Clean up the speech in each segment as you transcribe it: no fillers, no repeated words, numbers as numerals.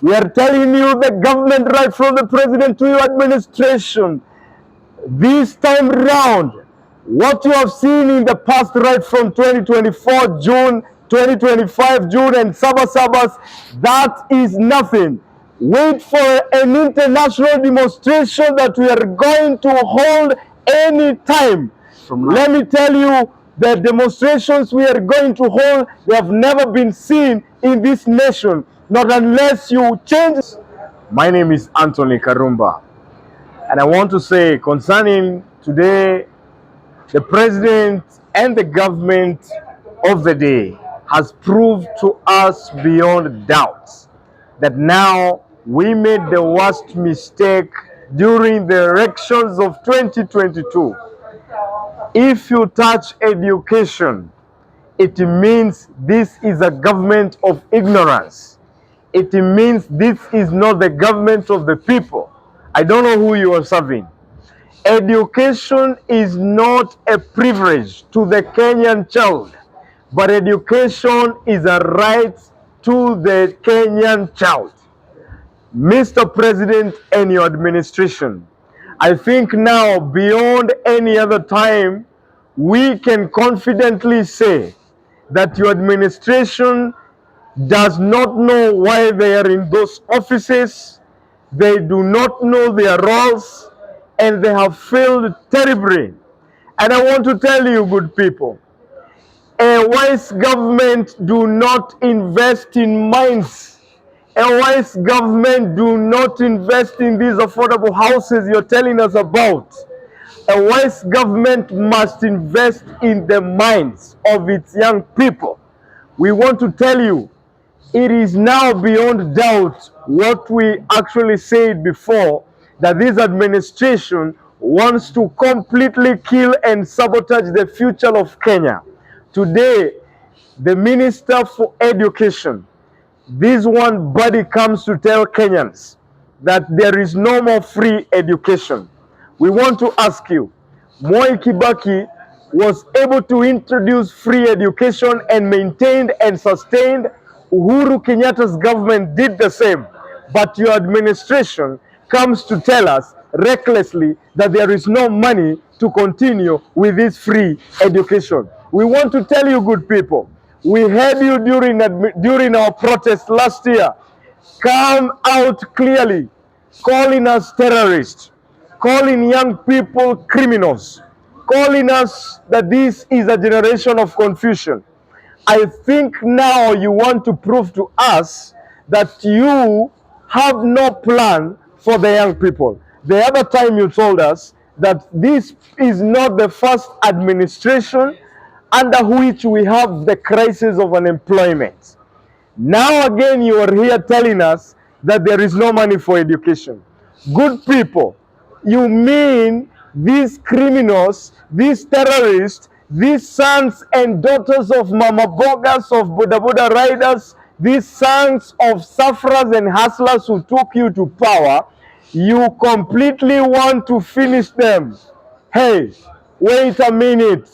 We are telling you, the government, right from the president to your administration, this time round, what you have seen in the past, right from 2024 June, 2025 June, and Sabas, that is nothing. Wait for an international demonstration that we are going to hold any time. Let me tell you, the demonstrations we are going to hold, they have never been seen in this nation, not unless you change. My name is Anthony Karumba. And I want to say concerning today, the president and the government of the day has proved to us beyond doubt that now we made the worst mistake during the elections of 2022. If you touch education, it means this is a government of ignorance. It means this is not the government of the people. I don't know who you are serving. Education is not a privilege to the Kenyan child, but education is a right to the Kenyan child. Mr. President and your administration, I think now beyond any other time, we can confidently say that your administration does not know why they are in those offices. They do not know their roles, and they have failed terribly. And I want to tell you, good people, a wise government do not invest in mines. A wise government do not invest in these affordable houses you're telling us about. A wise government must invest in the minds of its young people. We want to tell you, it is now beyond doubt what we actually said before, that this administration wants to completely kill and sabotage the future of Kenya. Today, the Minister for Education, this one body comes to tell Kenyans that there is no more free education. We want to ask you, Moi Kibaki was able to introduce free education and maintained and sustained. Uhuru Kenyatta's government did the same. But your administration comes to tell us recklessly that there is no money to continue with this free education. We want to tell you, good people, we heard you during our protest last year. Come out clearly, calling us terrorists, calling young people criminals, calling us that this is a generation of confusion. I think now you want to prove to us that you have no plan for the young people. The other time you told us that this is not the first administration under which we have the crisis of unemployment. Now again you are here telling us that there is no money for education. Good people, you mean these criminals, these terrorists, these sons and daughters of Mama Bogas, of Boda Boda riders, these sons of sufferers and hustlers who took you to power, you completely want to finish them. Hey, wait a minute.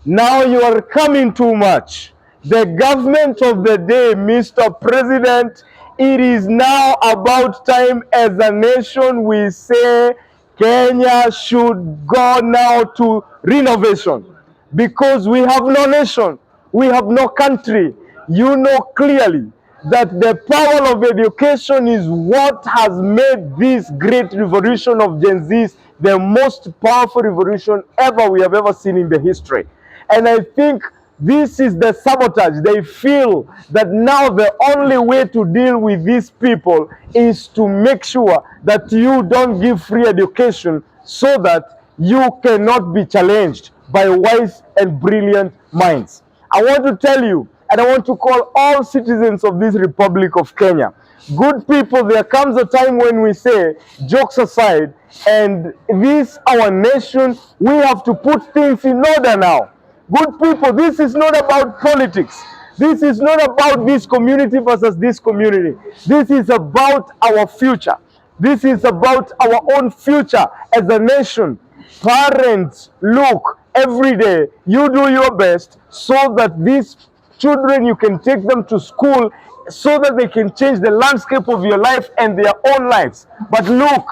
Now you are coming too much. The government of the day, Mr. President, it is now about time as a nation we say Kenya should go now to renovation, because we have no nation, we have no country. You know clearly that the power of education is what has made this great revolution of Gen Z the most powerful revolution we have ever seen in the history. And I think this is the sabotage. They feel that now the only way to deal with these people is to make sure that you don't give free education so that you cannot be challenged by wise and brilliant minds. I want to tell you, and I want to call all citizens of this Republic of Kenya, good people, there comes a time when we say, jokes aside, and this our nation, we have to put things in order now. Good people, this is not about politics. This is not about this community versus this community. This is about our future. This is about our own future as a nation. Parents, look, every day you do your best so that these children, you can take them to school so that they can change the landscape of your life and their own lives. But look,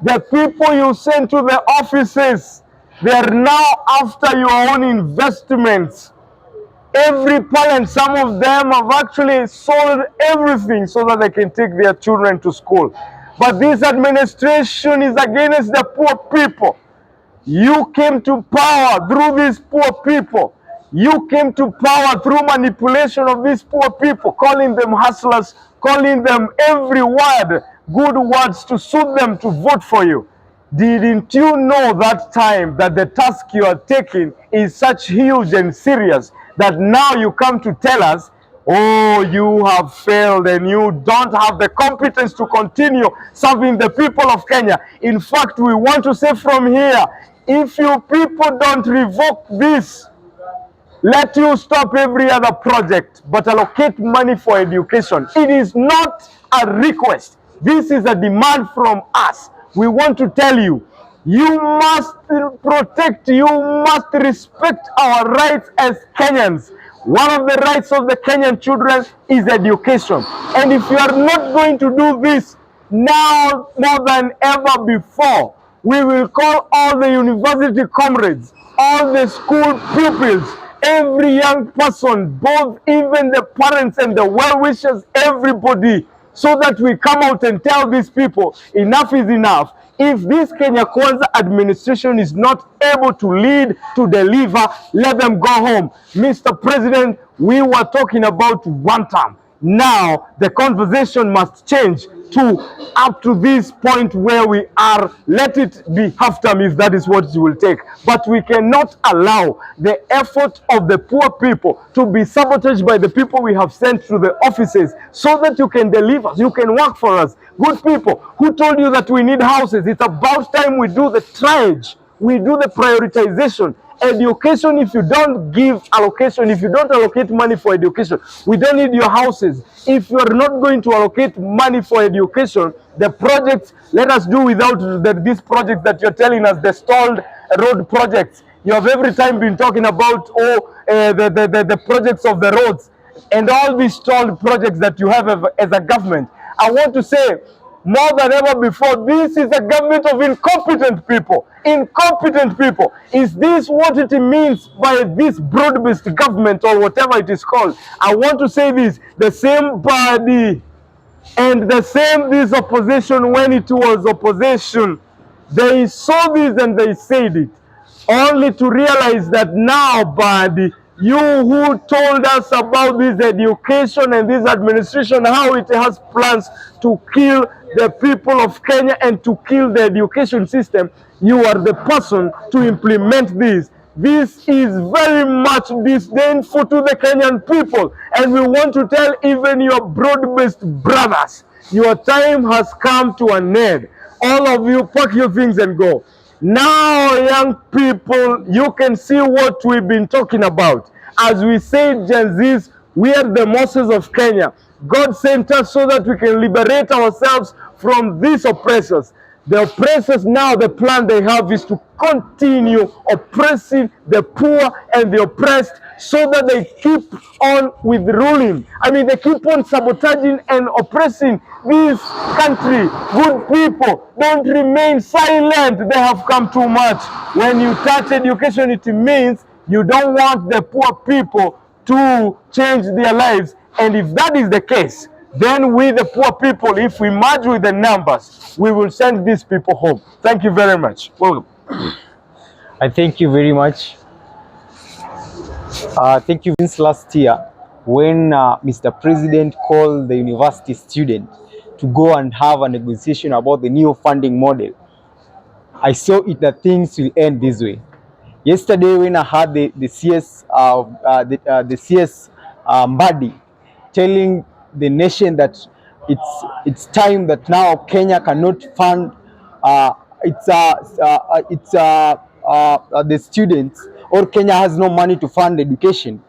the people you send to the offices, they are now after your own investments. Every parent, some of them have actually sold everything so that they can take their children to school. But this administration is against the poor people. You came to power through these poor people. You came to power through manipulation of these poor people, calling them hustlers, calling them every word, good words to suit them to vote for you. Didn't you know that time that the task you are taking is such huge and serious that now you come to tell us, oh, you have failed and you don't have the competence to continue serving the people of Kenya? In fact, we want to say from here, if you people don't revoke this, let you stop every other project, but allocate money for education. It is not a request. This is a demand from us. We want to tell you, you must protect, you must respect our rights as Kenyans. One of the rights of the Kenyan children is education. And if you are not going to do this now more than ever before, we will call all the university comrades, all the school pupils, every young person, both even the parents and the well-wishers, everybody, so that we come out and tell these people, enough is enough. If this Kenya Kwanza administration is not able to lead, to deliver, let them go home. Mr. President, we were talking about one term. Now the conversation must change to up to this point where we are. Let it be half term if that is what it will take. But we cannot allow the effort of the poor people to be sabotaged by the people we have sent to the offices so that you can deliver, you can work for us. Good people, who told you that we need houses? It's about time we do the triage, we do the prioritization. Education, if you don't give allocation, if you don't allocate money for education, we don't need your houses. If you are not going to allocate money for education, the projects, let us do without this project that you're telling us, the stalled road projects. You have every time been talking about the projects of the roads and all these stalled projects that you have as a government. I want to say, more than ever before, this is a government of incompetent people. Incompetent people. Is this what it means by this broad-based government or whatever it is called? I want to say this, the same body and the same this opposition when it was opposition, they saw this and they said it, only to realize that now, body, you who told us about this education and this administration, how it has plans to kill the people of Kenya and to kill the education system, you are the person to implement this. This is very much disdainful to the Kenyan people, and we want to tell even your broad-based brothers, your time has come to an end. All of you, pack your things and go. Now, young people, you can see what we've been talking about. As we say, Genz, we are the Moses of Kenya. God sent us so that we can liberate ourselves from these oppressors. The oppressors now, the plan they have is to continue oppressing the poor and the oppressed so that they keep on with ruling. I mean, they keep on sabotaging and oppressing this country. Good people, don't remain silent. They have come too much. When you touch education, it means you don't want the poor people to change their lives. And if that is the case, then we, the poor people, if we merge with the numbers, we will send these people home. Thank you very much. Welcome. I thank you very much. Thank you. Since last year, when Mr. President called the university student to go and have a negotiation about the new funding model, I saw it that things will end this way. Yesterday, when I had the CS Mbadi telling the nation that it's time that now Kenya cannot fund the students, or Kenya has no money to fund education.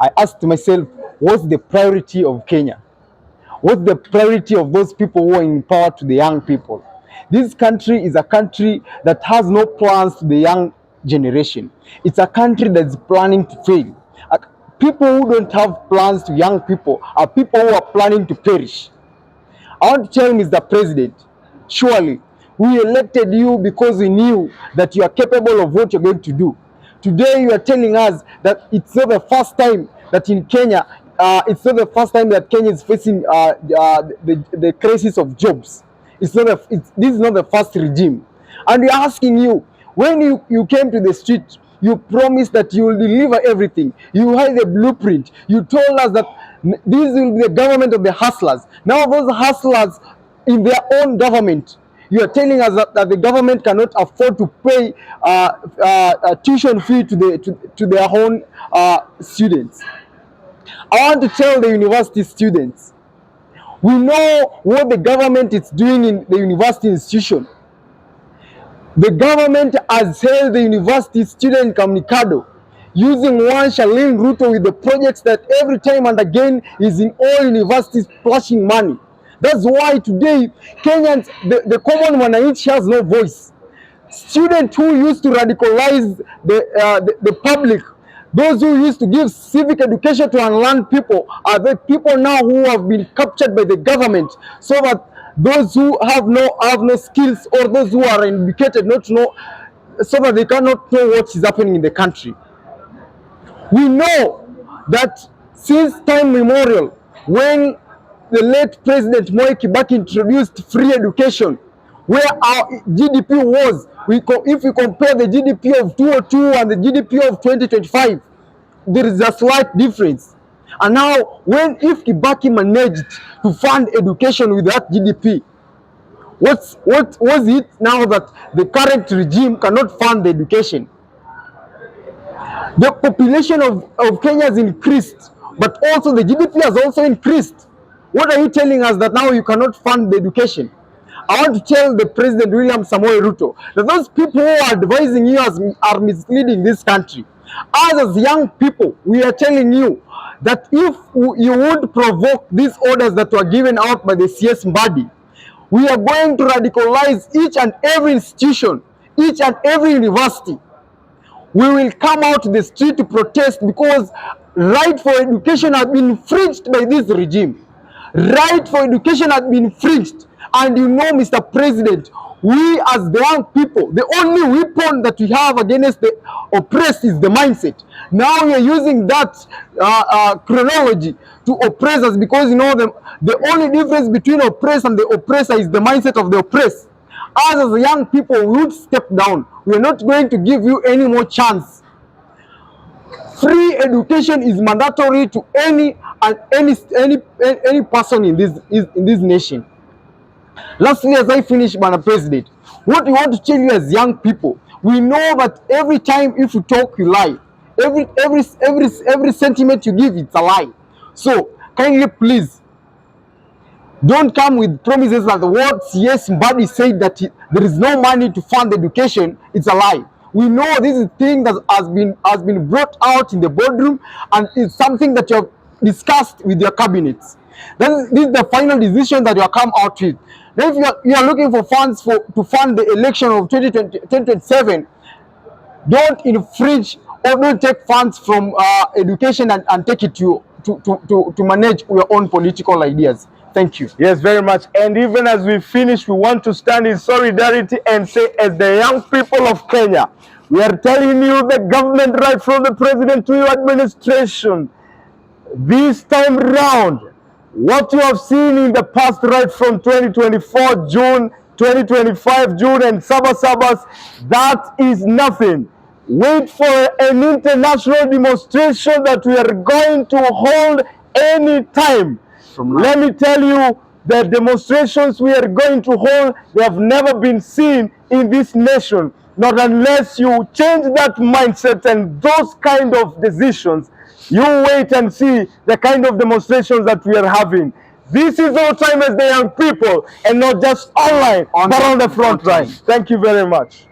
I asked myself, what's the priority of Kenya? What's the priority of those people who are in power to the young people? This country is a country that has no plans to the young generation. It's a country that's planning to fail. people who don't have plans to young people are people who are planning to perish. I want to tell Mr. President, surely we elected you because we knew that you are capable of what you're going to do. Today you are telling us that it's not the first time that in Kenya, it's not the first time that Kenya is facing the crisis of jobs. This is not the first regime. And we are asking you, when you came to the street, you promised that you will deliver everything. You had the blueprint. You told us that this will be the government of the hustlers. Now those hustlers in their own government, you are telling us that the government cannot afford to pay tuition fee to their own students. I want to tell the university students, we know what the government is doing in the university institution. The government has held the university student communicado using one Shalin Ruto with the projects that every time and again is in all universities splashing money. That's why today Kenyans, the common wananchi has no voice. Students who used to radicalize the public, those who used to give civic education to unlearned people, are the people now who have been captured by the government, so that those who have no skills, or those who are educated not know, so that they cannot know what is happening in the country. We know that since time memorial, when the late President Moi Kibaki introduced free education, where our GDP was, if we compare the GDP of 2002 and the GDP of 2025, there is a slight difference. And now, if Kibaki managed to fund education with that GDP, what was it now that the current regime cannot fund the education? The population of Kenya has increased, but also the GDP has also increased. What are you telling us that now you cannot fund the education? I want to tell the President William Samoei Ruto that those people who are advising you are misleading this country. Us as young people, we are telling you that if you would provoke these orders that were given out by the CS body, we are going to radicalize each and every institution, each and every university. We will come out to the street to protest because right for education has been infringed by this regime. Right for education has been infringed. And you know, Mr. President, we as the young people, the only weapon that we have against the oppressed is the mindset. Now we are using that chronology to oppress us, because you know the only difference between oppressed and the oppressor is the mindset of the oppressed. Us as young people, we would step down. We are not going to give you any more chance. Free education is mandatory to any person in this nation. Lastly, as I finish, Mr. President, what we want to tell you as young people, we know that every time if you talk, you lie. Every sentiment you give, it's a lie. So kindly please don't come with promises that the word CS Mbadi said that there is no money to fund education. It's a lie. We know this is a thing that has been brought out in the boardroom, and it's something that you have discussed with your cabinets. This is the final decision that you have come out with. Now, if you are looking for funds to fund the election of 2027, don't infringe or don't take funds from education and take it to manage your own political ideas. Thank you. Yes, very much. And even as we finish, we want to stand in solidarity and say, as the young people of Kenya, we are telling you, the government, right from the president to your administration, this time round, what you have seen in the past, right from 2024 June, 2025 June, and Sabas, that is nothing. Wait for an international demonstration that we are going to hold any time. Let me tell you, the demonstrations we are going to hold, they have never been seen in this nation. Not unless you change that mindset and those kind of decisions. You wait and see the kind of demonstrations that we are having. This is our time as the young people, and not just online, but on the front line. Thank you very much.